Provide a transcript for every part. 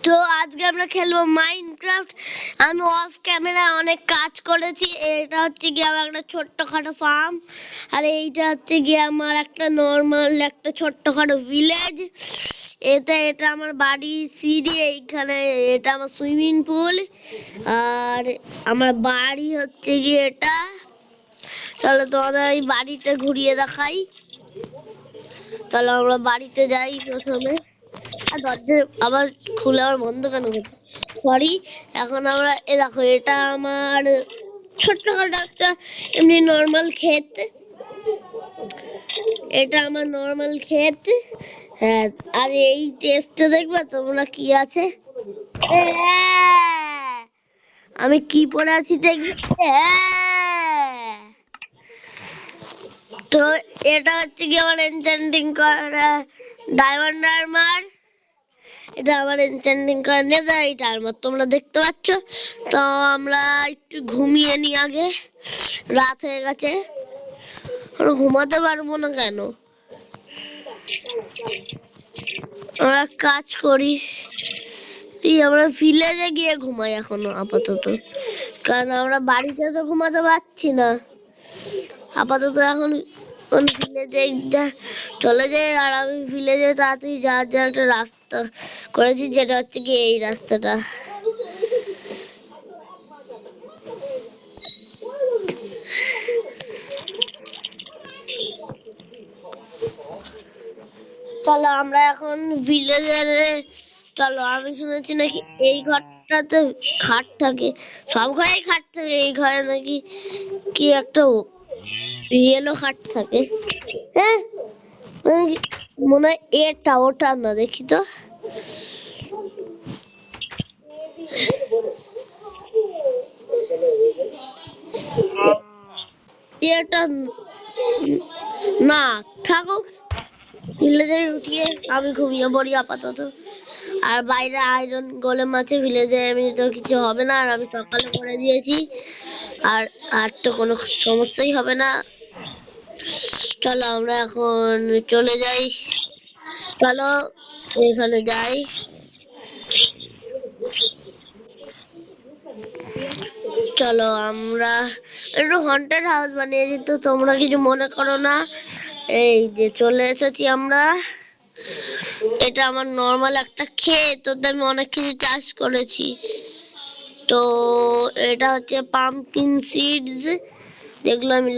তো আজকে আমরা খেলবো মাইনক্রাফট। আমি অফ ক্যামেরা অনেক কাজ করেছি। এটা হচ্ছে গিয়ে আমার একটা ছোট্টখাটো ফার্ম, আর এইটা হচ্ছে গিয়ে আমার একটা নর্মাল একটা ছোট্টখাটো ভিলেজ। এটা আমার বাড়ি সিঁড়ি, এইখানে এটা আমার সুইমিং পুল, আর আমার বাড়ি হচ্ছে গিয়ে এটা। তাহলে তোমাদের এই বাড়িটা ঘুরিয়ে দেখাই। তাহলে আমরা বাড়িতে যাই প্রথমে। আর দরজা আবার খুলে আবার বন্ধ কেন করছে? সরি। এখন আমরা দেখো, এটা আমার ছোট্টখাটো একটা এমনি নর্মাল ক্ষেত। এটা আমার নর্মাল ক্ষেত। হ্যাঁ, আর এই চেস্টে দেখবে তোমরা কি আছে। আমি কি পরে আছি দেখবে। তো এটা হচ্ছে কি আমার এনচ্যান্টিং করা ডায়মন্ড আর্মার। এটা আমার এনচ্যান্টিং করা নেদারইট আর্মার, তোমরা দেখতে পাচ্ছ। তো আমরা একটু ঘুমিয়ে নি আগে, রাত হয়ে গেছে। আমরা ঘুমাতে পারবো না কেন? আমরা কাজ করি। আমরা ভিলেজে গিয়ে ঘুমাই এখনো আপাতত, কারণ আমরা বাড়িতে তো ঘুমাতে পারছি না আপাতত। এখন ভিলেজে চলে যাই, আর আমি ভিলেজে তাড়াতাড়ি যাওয়ার জন্য একটা রাস্তা করেছি, যেটা হচ্ছে কি এই রাস্তাটা। চলো আমরা এখন ভিলেজের, চলো। আমি শুনেছি নাকি এই ঘরটাতে খাট থাকে, সব ঘরে খাট থাকে, এই ঘরে নাকি কি একটা ইয়েলো খাট থাকে। হ্যাঁ, মনে হয় এটা ওটা না, দেখি তো। এটা না, থাকুক। ভিলেজে উঠিয়ে আমি ঘুমিয়ে পড়ি আপাতত। আর বাইরে আয়রন গোলেম আছে, ভিলেজে এমনি তো কিছু হবে না, আর আমি সকালে করে দিয়েছি। আর আর তো কোনো সমস্যাই হবে না। চলো আমরা এখন চলে যাই। চলো এখানে যাই। চলো আমরা একটু হন্টেড হাউস বানিয়েছি, তো তোমরা কিছু মনে করো না। এই যে চলে এসেছি আমরা। এটা আমার নর্মাল একটা ক্ষেত, ওতে আমি অনেক কিছু চাষ করেছি। তো এটা হচ্ছে পাম্পকিন সিডস, যেগুলো আমি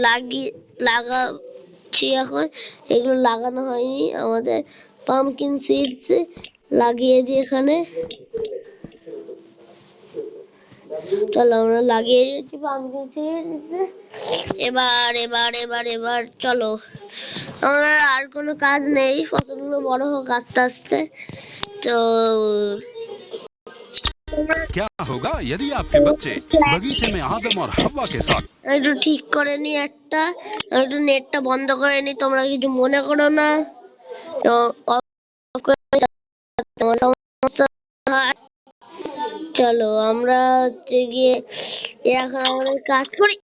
লাগাচ্ছি এখন। এগুলো লাগানো হয়নি, আমাদের পাম্পকিন সিডস লাগিয়েছি এখানে। চলো আমরা লাগিয়ে দিয়েছি পাম্পকিন সিডস। এবার এবার এবার এবার চলো, আমাদের আর কোনো কাজ নেই, কতগুলো বড় হোক আস্তে আস্তে। তো क्या होगा यदि आपके बच्चे बगीचे में आदम और हव्वा के साथ একটু ঠিক করে নি একটা, একটু নেটটা বন্ধ করে নি, তোমরা কিছু মনে করো না। তো চলো আমরা হচ্ছে গিয়ে এখন আমাদের কাজ করি।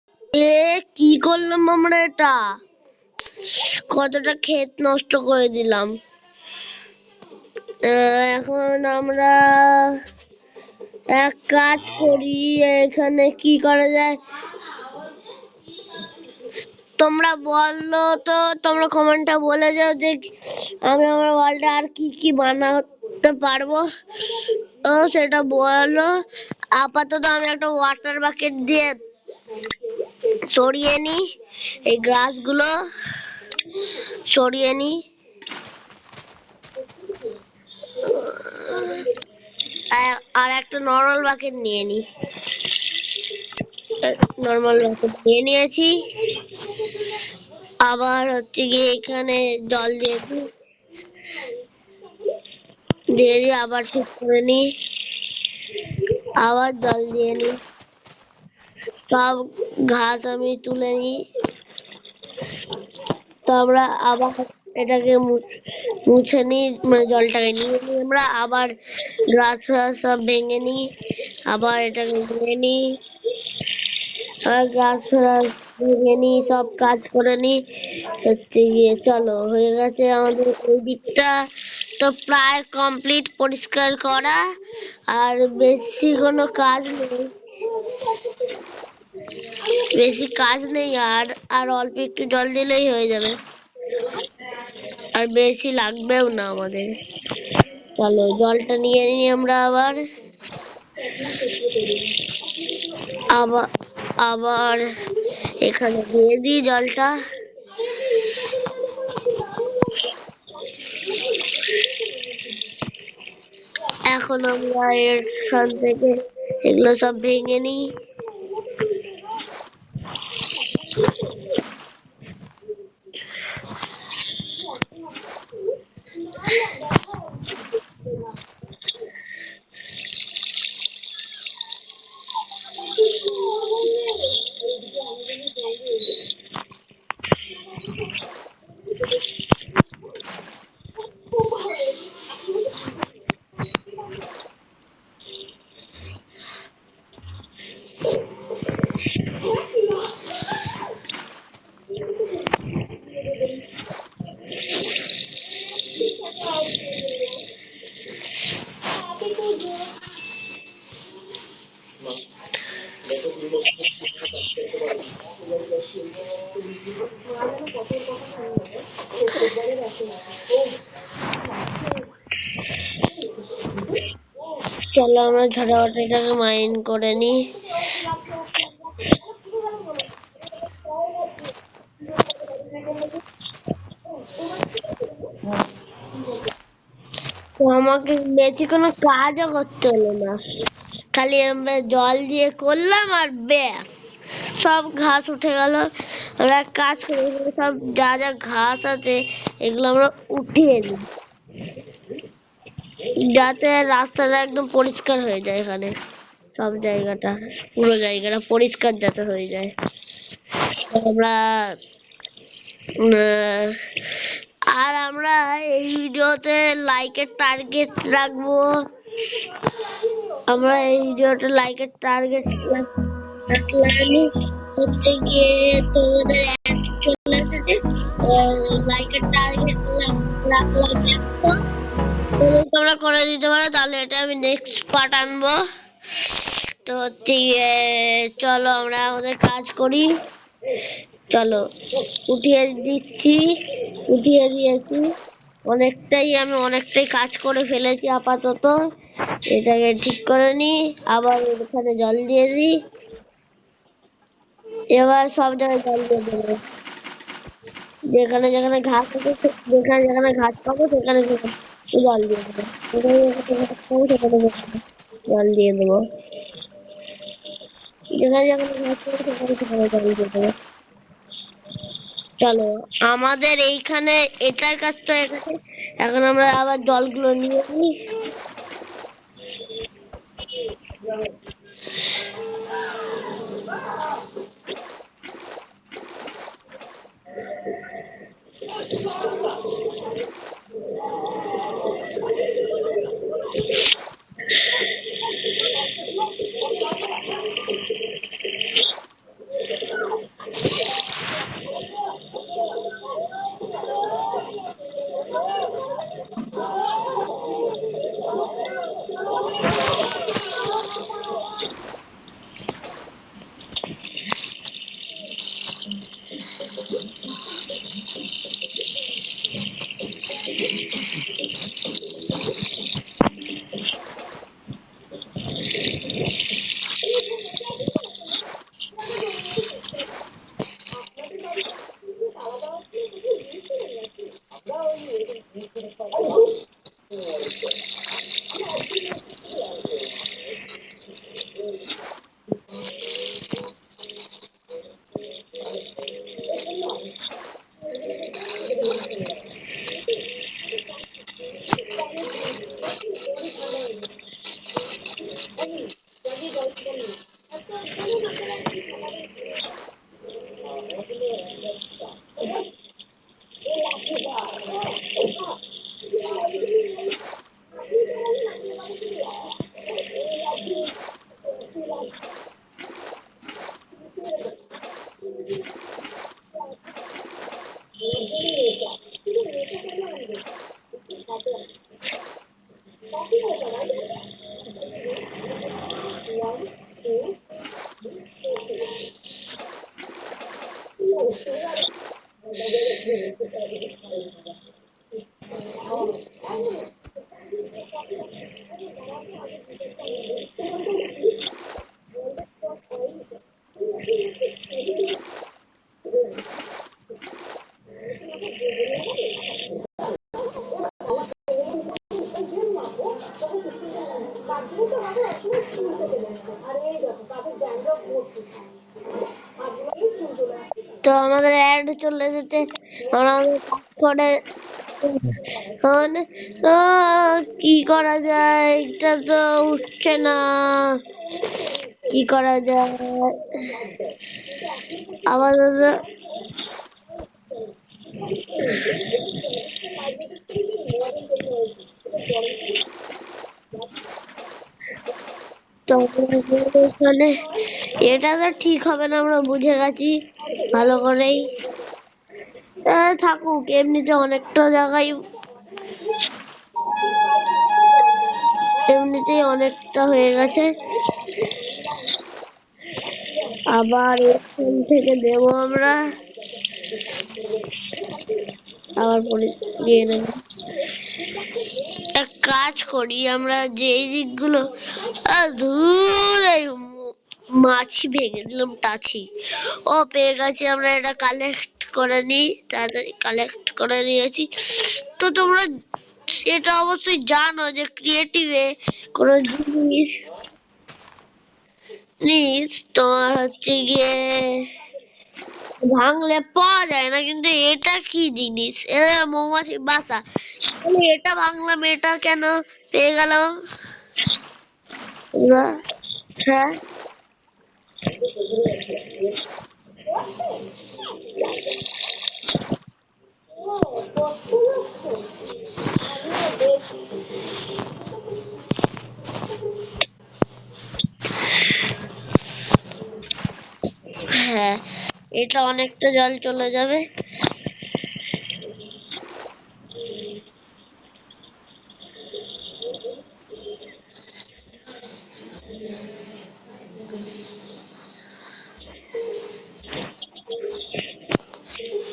কি করলাম আমরা এটা? কতটা ক্ষেত নষ্ট করে দিলাম। এখন আমরা এক কাজ করি, এখানে কি করা যায় তোমরা বলো তো। তোমরা কমেন্টটা বলে যাও যে আমি আমার ওয়ার্ল্ডে আর কি কি বানাতে পারবো, ও সেটা বলো। আপাতত আমি একটা ওয়াটার বাকেট দিয়ে সরিয়ে নি, এই গাছগুলো সরিয়ে নি। আর একটা নর্মাল বাকেট নিয়ে নি, নর্মাল বাকেট নিয়ে নিয়েছি। আবার হচ্ছে গিয়ে এখানে জল দিয়ে আবার ঠিক করে নি, আবার জল দিয়ে নি। সব ঘাস আমি তুলে নি। তো আমরা আবার এটাকে মুছে নি, মানে জলটাকে নিয়ে নি আমরা। আবার গাছ সব ভেঙে নি, আবার এটাকে নিয়ে নি। আর গাছ ভেঙে নি, সব কাজ করে নি হচ্ছে গিয়ে। চলো হয়ে গেছে আমাদের ওই দিকটা। তো প্রায় কমপ্লিট পরিষ্কার করা, আর বেশি কোনো কাজ নেই, আর আর অল্প একটু জল দিলেই হয়ে যাবে, আর বেশি লাগবেও না আমাদের। চলো জলটা নিয়ে নিই আমরা আবার আবার আবার এখানে দিয়ে দিই জলটা। এখন আমরা এখান থেকে এগুলো সব ভেঙে নিই। চলো আমরা ঝটাপটাটাকে মাইন করে নিই। তো আমাকে বেশি কোনো কাজও করতে হলো না, খালি আমরা জল দিয়ে করলাম আর ব্যাস সব ঘাস উঠে গেল। আমরা এক কাজ করি, এগুলো সব যা যা ঘাস আছে এগুলো আমরা উঠিয়ে নিই, যাতে রাস্তাটা একদম পরিষ্কার হয়ে যায়, এখানে সব জায়গাটা পুরো জায়গাটা পরিষ্কার যাতে হয়ে যায়। তো আমরা আহ, আর আমরা এই ভিডিওতে লাইকের টার্গেট রাখবো, আমরা এই ভিডিওতে লাইকের টার্গেট রাখলাম হচ্ছে গিয়ে তোমাদের অ্যাড চলে এসেছে, লাইকের টার্গেট রাখলাম 100। যদি তোমরা করে দিতে পারো তাহলে এটা আমি নেক্সট পার্ট আনবো। তো হচ্ছে গিয়ে চলো আমরা আমাদের কাজ করি। চলো উঠিয়ে দিচ্ছি, উঠিয়ে দিয়েছি, আমি অনেকটাই কাজ করে ফেলেছি আপাতত। এটাকে ঠিক করে নি, আবার এখানে জল দিয়ে দিই, এবার সব জায়গায় জল দিয়ে দেবো, যেখানে যেখানে ঘাস আছে যেখানে যেখানে ঘাস পাবো সেখানে সেখানে জল দিয়ে দেবো, যেখানে যেখানে ঘাস পাবো সেখানে সেখানে জল দিয়ে দেবো, যেখানে যেখানে ঘাস পাবো সেখানে সেখানে জল দিয়ে দেবো। চলো আমাদের এইখানে এটার কাজ তো এখানে, এখন আমরা আবার জলগুলো নিয়ে নিই। তো আমাদের অ্যাড চলে যেতে আমরা কাজ করে মানে, কি করা যায়, এটা তো উঠছে না, কি করা যায় আবার। তো এখানে এটা তো ঠিক হবে না, আমরা বুঝে গেছি ভালো করেই। থাকুক, এমনিতে অনেকটা জায়গায় এমনিতেই অনেকটা হয়ে গেছে। আবার এখান থেকে দেব আমরা, আবার দিয়ে দেব। এক কাজ করি আমরা, যে এই দিকগুলো দূর মাছি ভেঙে দিলাম টাছি। ও পেয়ে গেছি, আমরা এটা কালেক্ট করে নিই, তাড়াতাড়ি কালেক্ট করে নিয়েছি। তো তোমরা সেটা অবশ্যই জানো যে ক্রিয়েটিভে কোনো জিনিস তোমার হচ্ছে গিয়ে ভাঙলে পাওয়া যায় না, কিন্তু এটা কি জিনিস, এটা মৌমাছি বাসা, তাহলে এটা ভাঙলাম, এটা কেন পেয়ে গেলাম। হ্যাঁ, হ্যাঁ, এটা অনেকটা জল চলে যাবে।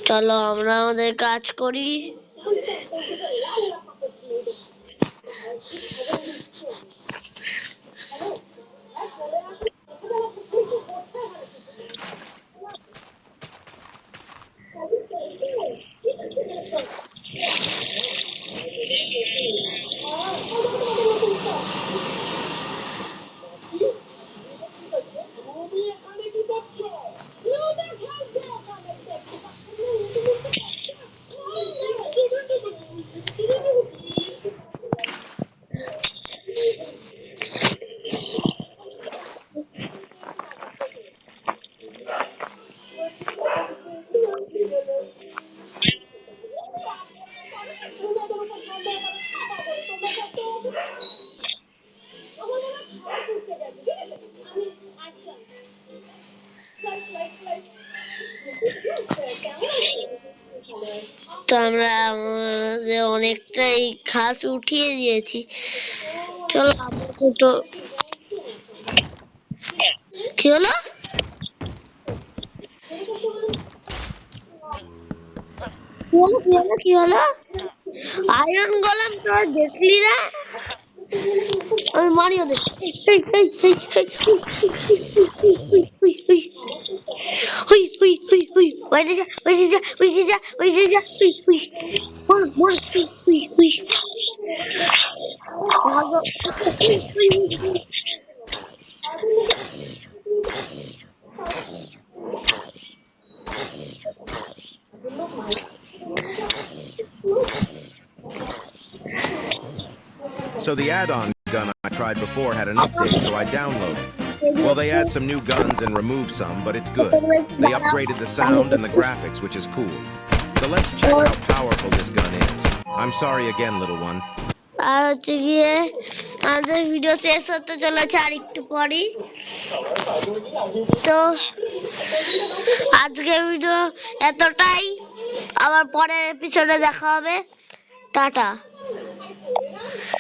চলো আমরা আমাদের কাজ করি। তো আমরা আমাদের অনেকটাই ঘাস উঠিয়ে দিয়েছি। চলো আপাতত, কি হলো কি হলো আয়রন গোলাম, তোরা দেখলি না? আমি মারি ওদের। So the add-on gun I tried before had an update, so I downloaded. Well, they add some new guns and remove some, but it's good. They upgraded the sound and the graphics, which is cool. So let's check how powerful this gun is. I'm sorry again, little one. আর হচ্ছে গিয়ে আমাদের video শেষ হতে চলেছে আর একটু পরেই। তো আজকের ভিডিও এতটাই, আবার পরের এপিসোডে দেখা হবে। টাটা।